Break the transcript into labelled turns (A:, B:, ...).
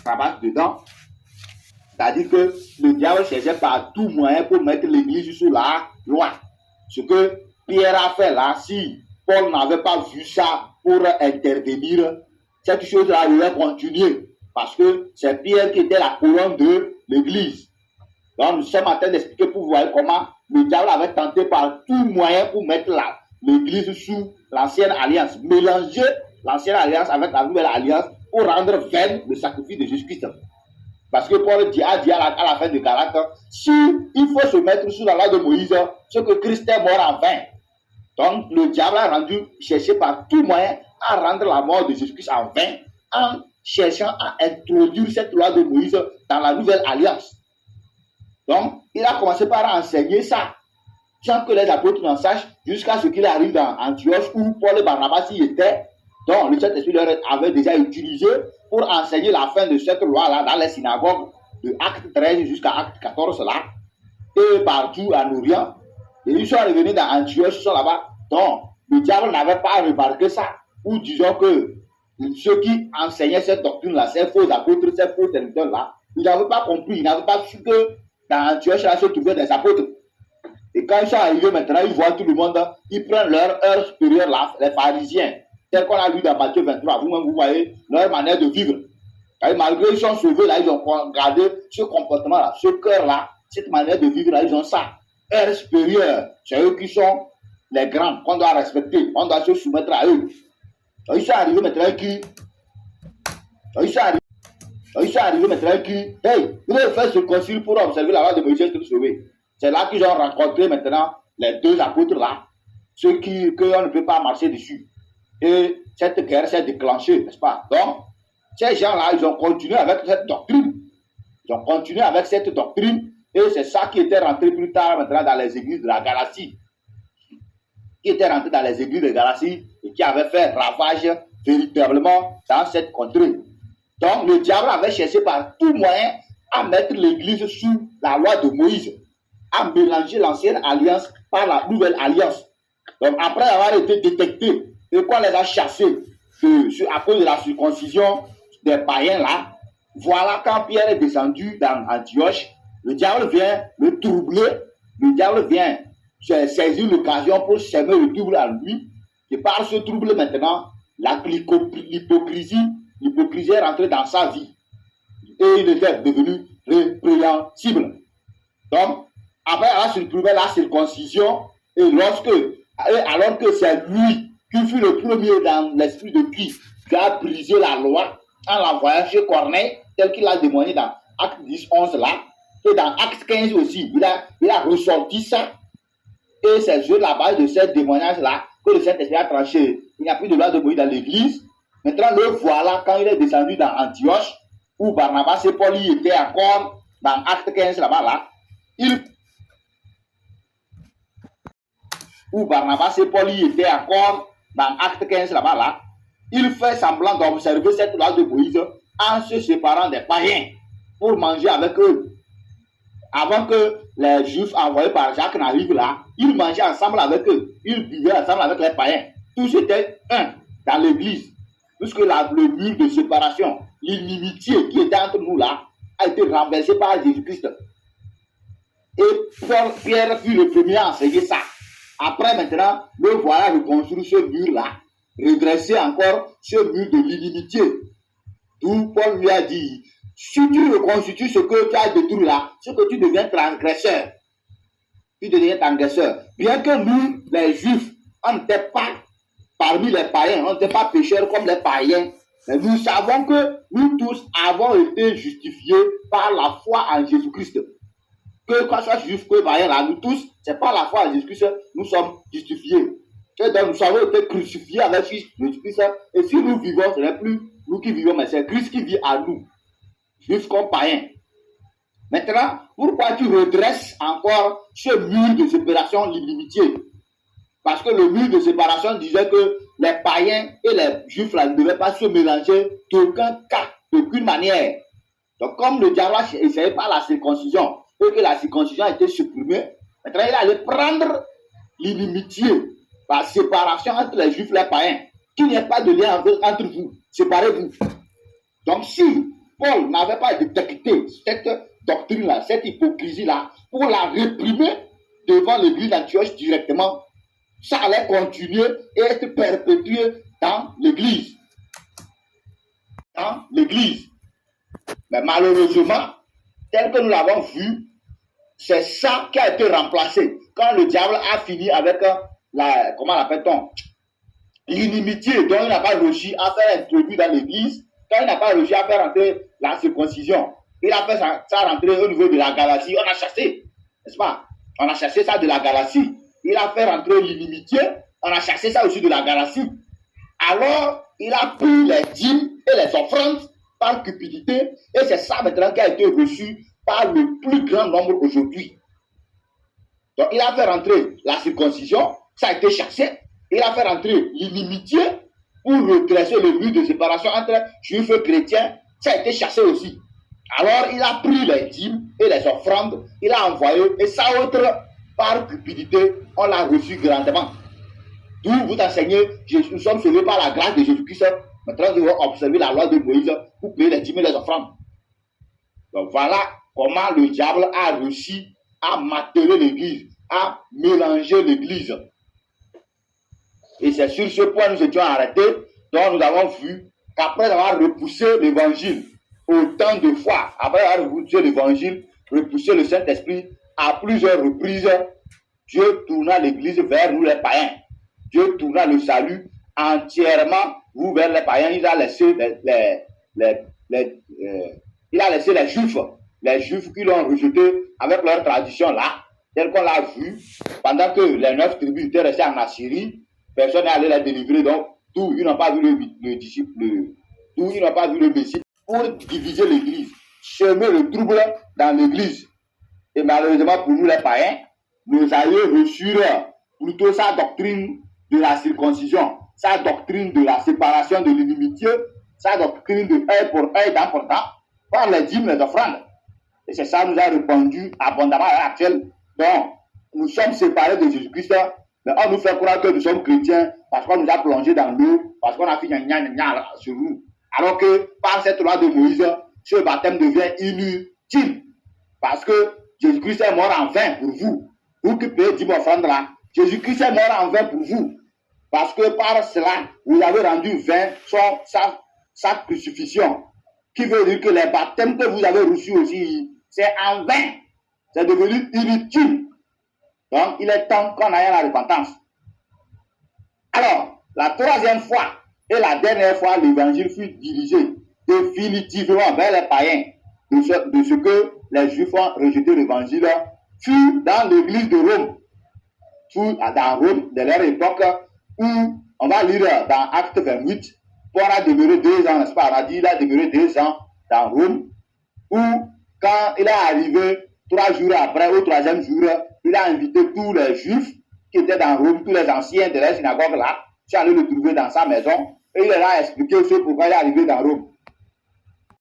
A: cravache dedans. C'est-à-dire que le diable cherchait par tout moyen pour mettre l'église sous la loi. Ce que Pierre a fait là, si Paul n'avait pas vu ça pour intervenir, cette chose-là aurait continué. Parce que c'est Pierre qui était la couronne de l'église. Donc nous sommes en train d'expliquer pour vous voir comment le diable avait tenté par tout moyen pour mettre l'église sous l'ancienne alliance. Mélanger l'ancienne alliance avec la nouvelle alliance pour rendre vain le sacrifice de Jésus-Christ. Parce que Paul a dit à la fin de Galates, si il faut se mettre sous la loi de Moïse, ce que Christ est mort en vain. Donc le diable a cherché par tout moyen à rendre la mort de Jésus-Christ en vain, en cherchant à introduire cette loi de Moïse dans la nouvelle alliance. Donc il a commencé par enseigner ça, sans que les apôtres n'en sachent, jusqu'à ce qu'il arrive dans Antioche où Paul et Barnabas y étaient. Donc le Saint-Esprit leur avait déjà utilisé pour enseigner la fin de cette loi-là dans les synagogues de Acte 13 jusqu'à Acte 14 là, et partout en Orient. Et ils sont revenus dans Antioche, ils sont là-bas. Donc, le diable n'avait pas remarqué ça. Ou disons que ceux qui enseignaient cette doctrine-là, ces faux apôtres, ces faux serviteurs-là, ils n'avaient pas compris, ils n'avaient pas su que dans Antioche, là, se trouvaient des apôtres. Et quand ils sont arrivés maintenant, ils voient tout le monde, ils prennent leur heure supérieure là, les pharisiens. Tel qu'on a lu dans Matthieu 23, vous-même vous voyez leur manière de vivre. Et malgré qu'ils sont sauvés là, ils ont gardé ce comportement-là, ce cœur-là, cette manière de vivre là, ils ont ça. Heure supérieure, c'est eux qui sont les grands, qu'on doit respecter, on doit se soumettre à eux. Donc, ils sont arrivés maintenant qui. Hey, vous devez faire ce concile pour observer la loi de Moïse pour sauver. C'est là qu'ils ont rencontré maintenant les deux apôtres là, ceux qu'on ne peut pas marcher dessus. Et cette guerre s'est déclenchée, n'est-ce pas? Donc, ces gens-là, ils ont continué avec cette doctrine. Et c'est ça qui était rentré plus tard maintenant dans les églises de la Galatie. Et qui avait fait ravage véritablement dans cette contrée. Donc, le diable avait cherché par tout moyen à mettre l'église sous la loi de Moïse, à mélanger l'ancienne alliance par la nouvelle alliance. Donc, après avoir été détecté, et qu'on les a chassés à cause de la circoncision des païens là, voilà quand Pierre est descendu dans Antioche, le diable vient le troubler, le diable vient saisir l'occasion pour semer le trouble à lui, et par ce trouble maintenant, l'hypocrisie est rentrée dans sa vie, et il était devenu répréhensible. Donc, après la circoncision, alors que c'est lui qui fut le premier dans l'esprit de Christ, qui a brisé la loi en l'envoyant chez Corneille, tel qu'il a témoigné dans Acte 10, 11 là, et dans Acte 15 aussi, il a ressorti ça, et c'est sur la base de ce témoignage-là que le Saint-Esprit a tranché. Il n'y a plus de loi de Moïse dans l'église. Maintenant, le voilà quand il est descendu dans Antioche, où Barnabas et Paul y étaient encore dans Acte 15 là-bas, là, il fait semblant d'observer cette loi de Moïse en se séparant des païens pour manger avec eux. Avant que les Juifs envoyés par Jacques n'arrivent là, ils mangeaient ensemble avec eux. Ils vivaient ensemble avec les païens. Tous étaient un dans l'église. Puisque le mur de séparation, l'inimitié qui était entre nous là, a été renversé par Jésus-Christ. Et Pierre fut le premier à enseigner ça. Après maintenant, le voilà reconstruire ce mur-là, redresser encore ce mur de l'inimitié. D'où Paul lui a dit, si tu reconstitues ce que tu as détruit là, ce que tu deviens transgresseur. Bien que nous, les Juifs, on n'était pas parmi les païens, on n'était pas pécheurs comme les païens, mais nous savons que nous tous avons été justifiés par la foi en Jésus-Christ. Que qu'on soit juif, que païen là, nous tous, c'est par la foi en Jésus-Christ, nous sommes justifiés. Et donc nous avons été crucifiés avec Jésus-Christ. Et si nous vivons, ce n'est plus nous qui vivons, mais c'est Christ qui vit à nous, juifs comme païens. Maintenant, pourquoi tu redresses encore ce mur de séparation, l'inimitié? Parce que le mur de séparation disait que les païens et les juifs là, ne devaient pas se mélanger d'aucun cas, d'aucune manière. Donc comme le diable a essayé par la circoncision, et que la circoncision a été supprimée, maintenant il allait prendre l'inimitié, la séparation entre les juifs et les païens, qu'il n'y ait pas de lien entre vous, séparez-vous. Donc si Paul n'avait pas détecté cette doctrine-là, cette hypocrisie-là, pour la réprimer devant l'église d'Antioche directement, ça allait continuer et être perpétué dans l'église. Dans l'église. Mais malheureusement, tel que nous l'avons vu, c'est ça qui a été remplacé. Quand le diable a fini avec comment l'appelle-t-on, l'inimitié dont il n'a pas réussi à faire introduire dans l'église, quand il n'a pas réussi à faire entrer la circoncision, il a fait ça rentrer au niveau de la Galatie, on a chassé, n'est-ce pas? On a chassé ça de la Galatie. Il a fait rentrer l'inimitié, on a chassé ça aussi de la Galatie. Alors, il a pris les dîmes et les offrandes par cupidité, et c'est ça maintenant qui a été reçu par le plus grand nombre aujourd'hui. Donc, il a fait rentrer la circoncision, ça a été chassé. Il a fait rentrer l'inimitié pour redresser le but de séparation entre juifs et chrétiens, ça a été chassé aussi. Alors, il a pris les dîmes et les offrandes, il a envoyé, et ça autre, par cupidité, on l'a reçu grandement. D'où vous enseignez, nous sommes sauvés par la grâce de Jésus-Christ. Maintenant, nous devons observer la loi de Moïse pour payer les dîmes et les offrandes. Donc voilà comment le diable a réussi à mateler l'église, à mélanger l'église. Et c'est sur ce point que nous étions arrêtés, dont nous avons vu qu'après avoir repoussé l'évangile autant de fois, après avoir repoussé l'évangile, repoussé le Saint-Esprit à plusieurs reprises, Dieu tourna l'église vers nous les païens. Dieu tourna le salut entièrement vers les païens. Il a laissé les juifs qui l'ont rejeté avec leur tradition là, tel qu'on l'a vu, pendant que les 9 tribus étaient restées en Assyrie, personne n'est allé les délivrer, donc d'où ils n'ont pas vu le disciple, d'où ils n'ont pas vu le Messie pour diviser l'église, semer le trouble dans l'église. Et malheureusement pour nous les païens, nous aïeux reçurent plutôt sa doctrine de la circoncision, sa doctrine de la séparation de l'inimitié, sa doctrine de œil pour œil, dent pour dent, par les dîmes, les offrandes. Et c'est ça qui nous a répondu abondamment à l'heure actuelle. Donc, nous sommes séparés de Jésus-Christ, mais on nous fait croire que nous sommes chrétiens parce qu'on nous a plongé dans l'eau, parce qu'on a fait gna sur nous. Alors que par cette loi de Moïse, ce baptême devient inutile. Parce que Jésus-Christ est mort en vain pour vous. Vous qui payez 10 offrandes là, Jésus-Christ est mort en vain pour vous. Parce que par cela, vous avez rendu vain sa crucifixion. Qui veut dire que les baptêmes que vous avez reçus aussi, c'est en vain. C'est devenu inutile. Donc, il est temps qu'on aille à la repentance. Alors, la troisième fois et la dernière fois, l'évangile fut dirigé définitivement vers les païens de ce que les Juifs ont rejeté l'évangile, fut dans l'église de Rome. Fut dans Rome, de leur époque, où on va lire dans Acte 28, Paul a demeuré 2 ans, n'est-ce pas? On a dit il a demeuré 2 ans dans Rome, où quand il est arrivé 3 jours après, au 3e jour, il a invité tous les Juifs qui étaient dans Rome, tous les anciens de la synagogue là, qui allaient le trouver dans sa maison, et il leur a expliqué ce pourquoi il est arrivé dans Rome.